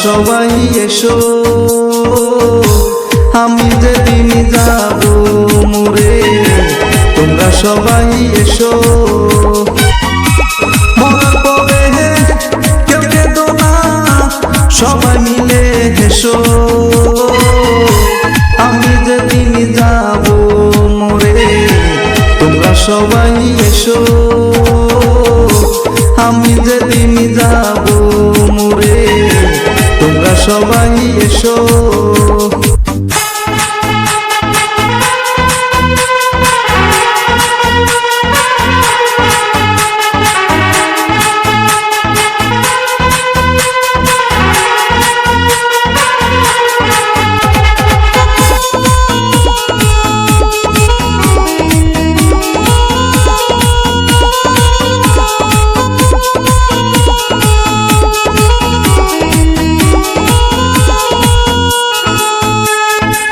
সবাই এসো, আমি যেদিন যাব মরে, তোমরা সবাই এসো। মরার পরে কেউ কেঁদো না, সবাই মিলে হেসো, আমি যেদিন যাব মরে, তোমরা সবাই এসো, আমি যেদিন যাব মরে, তোমরা সবাই এসো।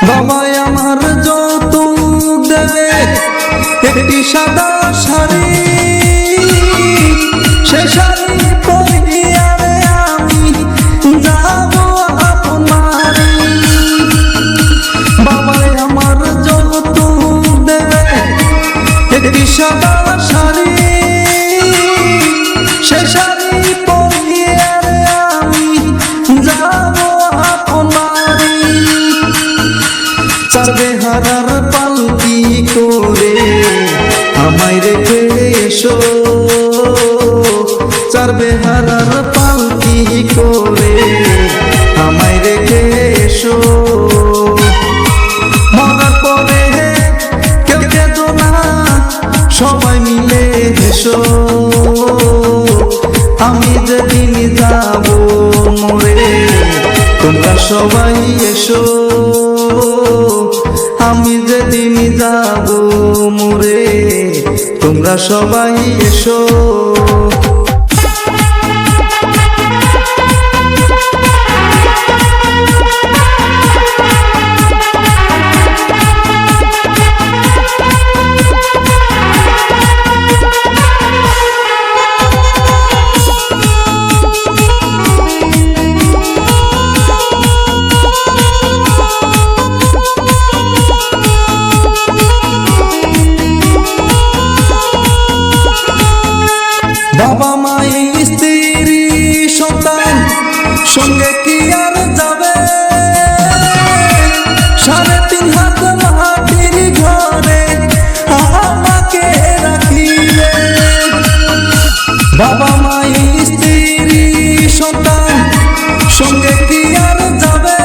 বাবাই আমার যৌতুক দেবে একটি সাদা শাড়ি, সে শাড়ি পরিয়ে আমি যাব আপন বাড়ি। বাবাই আমার যৌতুক দেবে একটি সাদা শাড়ি, সে শাড়ি পরিয়ে আমি যাব আপন বাড়ি। চার বেহারার পালকি করে আমায় রেখে এসো, চার বেহারার পালকি করে আমায় রেখে এসো। মরার পরে কেউ কেঁদো না, সবাই মিলে হেসো, আমি যেদিন যাব মরে, তোমরা সবাই এসো, আমি যেদিন যাব মরে, তোমরা সবাই এসো। বাবা মাই স্ত্রী সন্তান সঙ্গে কি আর যাবে, 3.5 হাত মাটির ঘরে আমাকে রাখিবে। বাবা মাই স্ত্রী সন্তান সঙ্গে কি আর যাবে,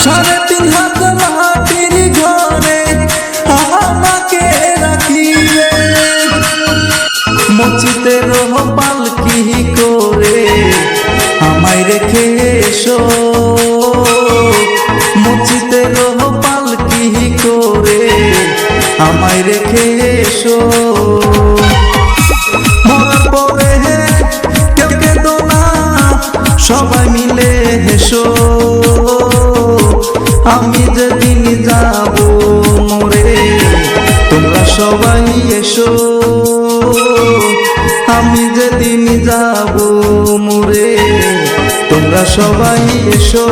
3.5 হাত মাটির ঘরে আমাকে রাখিবে। মসজিদের পালকি করে আমায় রেখে এসো, মসজিদের পালকি করে আমায় রেখে এসো। মরার পরে কেউ কেঁদো না, সবাই মিলে হেসো, আমি যেদিন যাব মরে, তোমরা সবাই এসো, আমি যেদিন যাব মরে, তোমরা সবাই এসো।